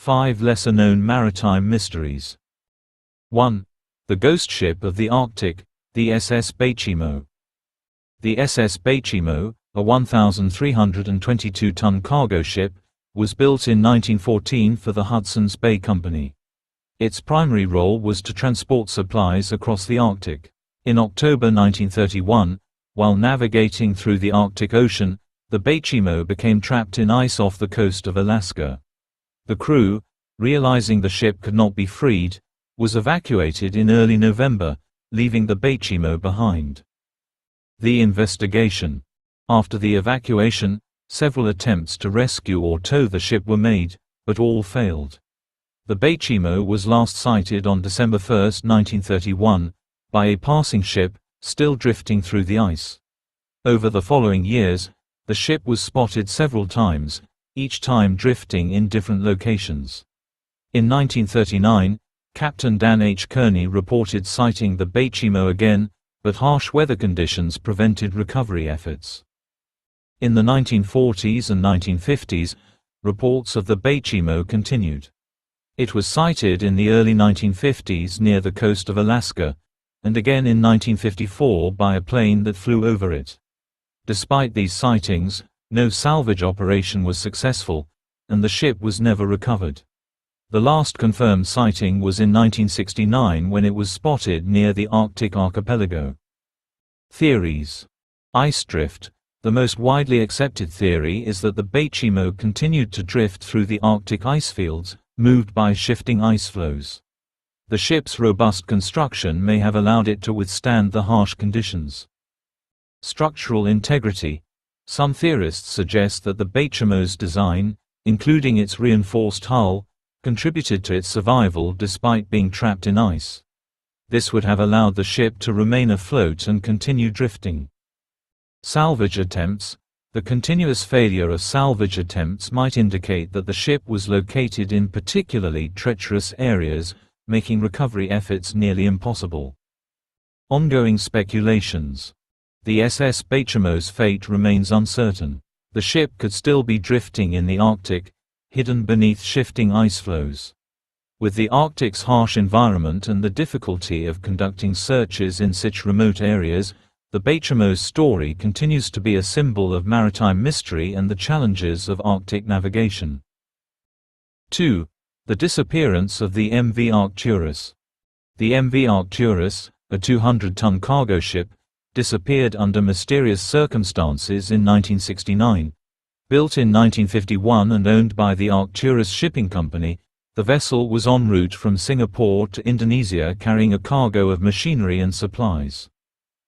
5 lesser-known maritime mysteries. 1. The ghost ship of the Arctic, the SS Baychimo. The SS Baychimo, a 1,322-ton cargo ship, was built in 1914 for the Hudson's Bay Company. Its primary role was to transport supplies across the Arctic. In October 1931, while navigating through the Arctic Ocean, the Baychimo became trapped in ice off the coast of Alaska. The crew, realizing the ship could not be freed, was evacuated in early November, leaving the Baychimo behind. The investigation. After the evacuation, several attempts to rescue or tow the ship were made, but all failed. The Baychimo was last sighted on December 1, 1931, by a passing ship, still drifting through the ice. Over the following years, the ship was spotted several times, each time drifting in different locations. In 1939, Captain Dan H. Kearney reported sighting the Baychimo again, but harsh weather conditions prevented recovery efforts. In the 1940s and 1950s, reports of the Baychimo continued. It was sighted in the early 1950s near the coast of Alaska, and again in 1954 by a plane that flew over it. Despite these sightings, no salvage operation was successful, and the ship was never recovered. The last confirmed sighting was in 1969 when it was spotted near the Arctic archipelago. Theories. Ice drift. The most widely accepted theory is that the Baychimo continued to drift through the Arctic icefields, moved by shifting ice floes. The ship's robust construction may have allowed it to withstand the harsh conditions. Structural integrity. Some theorists suggest that the Baychimo's design, including its reinforced hull, contributed to its survival despite being trapped in ice. This would have allowed the ship to remain afloat and continue drifting. Salvage attempts. The continuous failure of salvage attempts might indicate that the ship was located in particularly treacherous areas, making recovery efforts nearly impossible. Ongoing speculations. The SS Baychimo's fate remains uncertain. The ship could still be drifting in the Arctic, hidden beneath shifting ice floes. With the Arctic's harsh environment and the difficulty of conducting searches in such remote areas, the Baychimo's story continues to be a symbol of maritime mystery and the challenges of Arctic navigation. 2. The disappearance of the MV Arcturus. The MV Arcturus, a 200-ton cargo ship, disappeared under mysterious circumstances in 1969. Built in 1951 and owned by the Arcturus Shipping Company, the vessel was en route from Singapore to Indonesia carrying a cargo of machinery and supplies.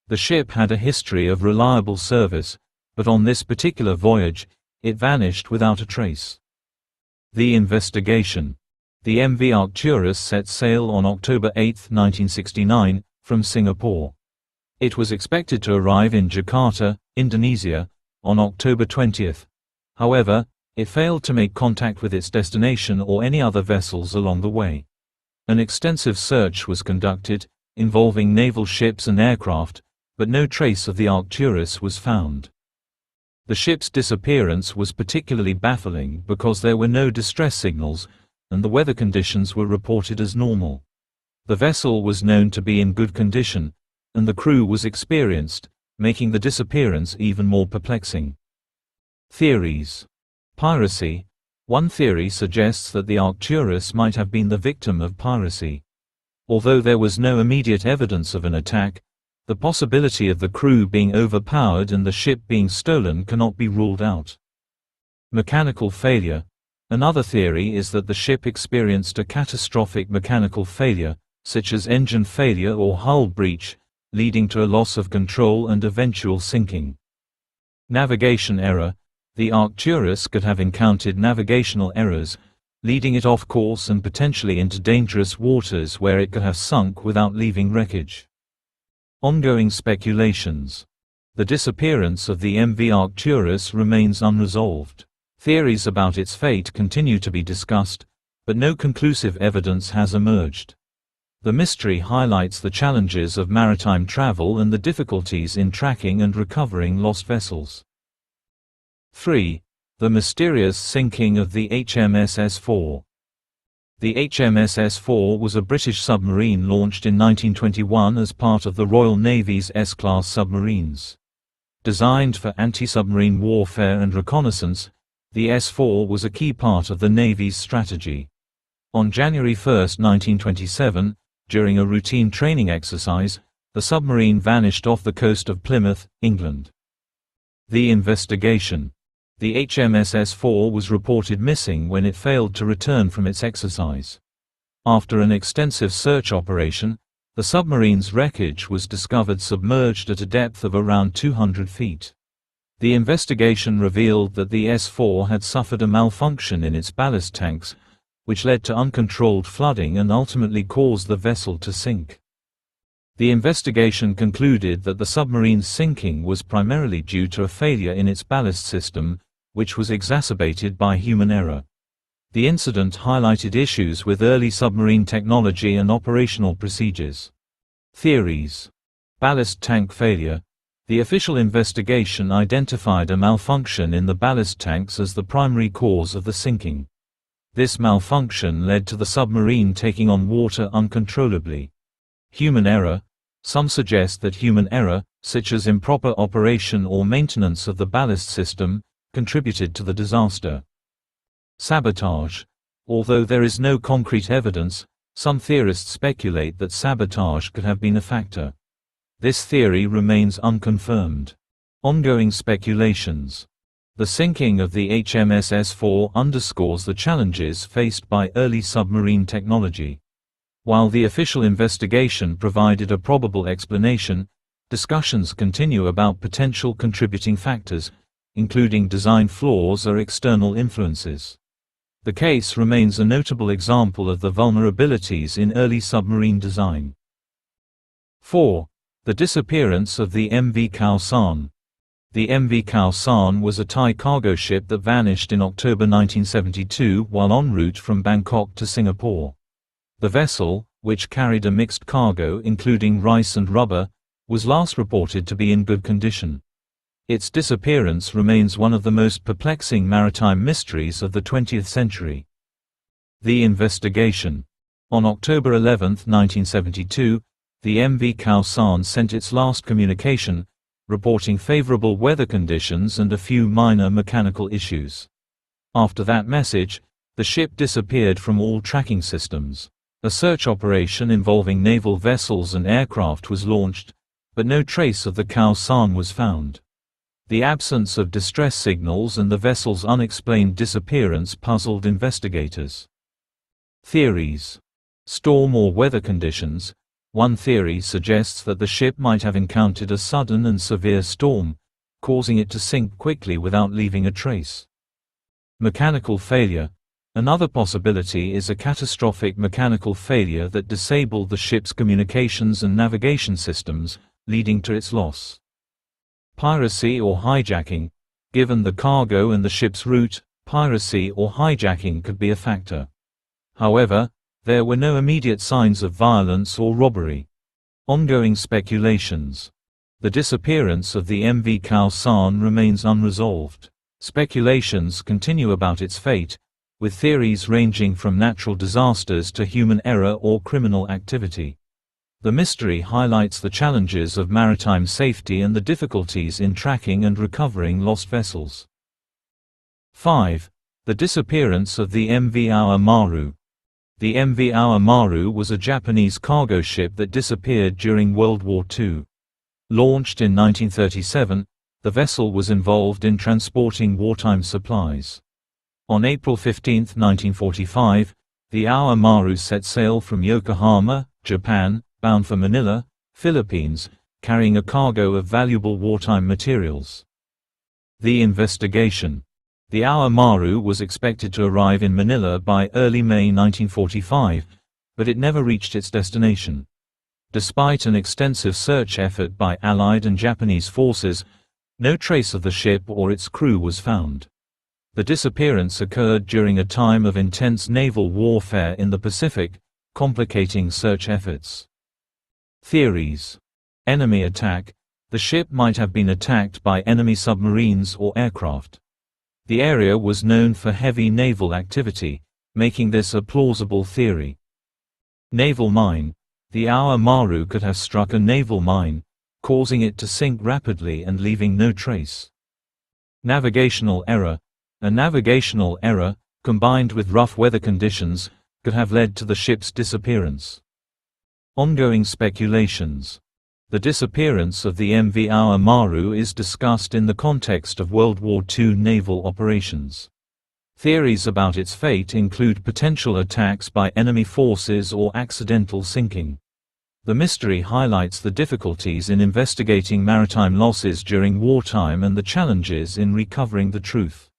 The ship had a history of reliable service, but on this particular voyage, it vanished without a trace. The investigation. The MV Arcturus set sail on October 8, 1969, from Singapore. It was expected to arrive in Jakarta, Indonesia, on October 20. However, it failed to make contact with its destination or any other vessels along the way. An extensive search was conducted, involving naval ships and aircraft, but no trace of the Arcturus was found. The ship's disappearance was particularly baffling because there were no distress signals, and the weather conditions were reported as normal. The vessel was known to be in good condition, and the crew was experienced, making the disappearance even more perplexing. Theories. Piracy. One theory suggests that the Arcturus might have been the victim of piracy. Although there was no immediate evidence of an attack, the possibility of the crew being overpowered and the ship being stolen cannot be ruled out. Mechanical failure. Another theory is that the ship experienced a catastrophic mechanical failure, such as engine failure or hull breach, leading to a loss of control and eventual sinking. Navigation error. The Arcturus could have encountered navigational errors, leading it off course and potentially into dangerous waters where it could have sunk without leaving wreckage. Ongoing speculations. The disappearance of the MV Arcturus remains unresolved. Theories about its fate continue to be discussed, but no conclusive evidence has emerged. The mystery highlights the challenges of maritime travel and the difficulties in tracking and recovering lost vessels. 3. The mysterious sinking of the HMS S4. The HMS S-4 was a British submarine launched in 1921 as part of the Royal Navy's S-class submarines. Designed for anti-submarine warfare and reconnaissance, the S-4 was a key part of the Navy's strategy. On January 1, 1927, during a routine training exercise, the submarine vanished off the coast of Plymouth, England. The investigation. The HMS S-4 was reported missing when it failed to return from its exercise. After an extensive search operation, the submarine's wreckage was discovered submerged at a depth of around 200 feet. The investigation revealed that the S-4 had suffered a malfunction in its ballast tanks, which led to uncontrolled flooding and ultimately caused the vessel to sink. The investigation concluded that the submarine's sinking was primarily due to a failure in its ballast system, which was exacerbated by human error. The incident highlighted issues with early submarine technology and operational procedures. Theories. Ballast tank failure. The official investigation identified a malfunction in the ballast tanks as the primary cause of the sinking. This malfunction led to the submarine taking on water uncontrollably. Human error. Some suggest that human error, such as improper operation or maintenance of the ballast system, contributed to the disaster. Sabotage. Although there is no concrete evidence, some theorists speculate that sabotage could have been a factor. This theory remains unconfirmed. Ongoing speculations. The sinking of the HMS S-4 underscores the challenges faced by early submarine technology. While the official investigation provided a probable explanation, discussions continue about potential contributing factors, including design flaws or external influences. The case remains a notable example of the vulnerabilities in early submarine design. 4. The disappearance of the MV Kaan. The MV Kaan was a Thai cargo ship that vanished in October 1972 while en route from Bangkok to Singapore. The vessel, which carried a mixed cargo including rice and rubber, was last reported to be in good condition. Its disappearance remains one of the most perplexing maritime mysteries of the 20th century. The investigation. On October 11, 1972, the MV Kaan sent its last communication, reporting favorable weather conditions and a few minor mechanical issues. After that message, the ship disappeared from all tracking systems. A search operation involving naval vessels and aircraft was launched, but no trace of the Kaan was found. The absence of distress signals and the vessel's unexplained disappearance puzzled investigators. Theories. Storm or weather conditions. One theory suggests that the ship might have encountered a sudden and severe storm, causing it to sink quickly without leaving a trace. Mechanical failure. Another possibility is a catastrophic mechanical failure that disabled the ship's communications and navigation systems, leading to its loss. Piracy or hijacking. Given the cargo and the ship's route, piracy or hijacking could be a factor. However, there were no immediate signs of violence or robbery. Ongoing speculations. The disappearance of the MV Kaan remains unresolved. Speculations continue about its fate, with theories ranging from natural disasters to human error or criminal activity. The mystery highlights the challenges of maritime safety and the difficulties in tracking and recovering lost vessels. 5. The disappearance of the MV Awa Maru. The MV Awa Maru was a Japanese cargo ship that disappeared during World War II. Launched in 1937, the vessel was involved in transporting wartime supplies. On April 15, 1945, the Awa Maru set sail from Yokohama, Japan, bound for Manila, Philippines, carrying a cargo of valuable wartime materials. The investigation. The Awa Maru was expected to arrive in Manila by early May 1945, but it never reached its destination. Despite an extensive search effort by Allied and Japanese forces, no trace of the ship or its crew was found. The disappearance occurred during a time of intense naval warfare in the Pacific, complicating search efforts. Theories. Enemy attack. The ship might have been attacked by enemy submarines or aircraft. The area was known for heavy naval activity, making this a plausible theory. Naval mine. The Awa Maru could have struck a naval mine, causing it to sink rapidly and leaving no trace. Navigational error. A navigational error, combined with rough weather conditions, could have led to the ship's disappearance. Ongoing speculations. The disappearance of the MV Awa Maru is discussed in the context of World War II naval operations. Theories about its fate include potential attacks by enemy forces or accidental sinking. The mystery highlights the difficulties in investigating maritime losses during wartime and the challenges in recovering the truth.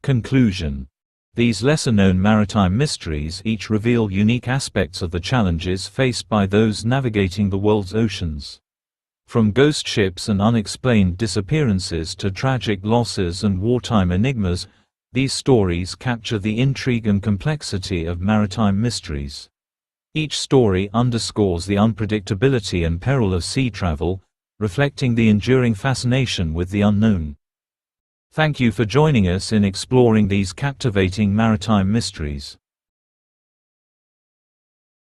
Conclusion. These lesser-known maritime mysteries each reveal unique aspects of the challenges faced by those navigating the world's oceans. From ghost ships and unexplained disappearances to tragic losses and wartime enigmas, these stories capture the intrigue and complexity of maritime mysteries. Each story underscores the unpredictability and peril of sea travel, reflecting the enduring fascination with the unknown. Thank you for joining us in exploring these captivating maritime mysteries.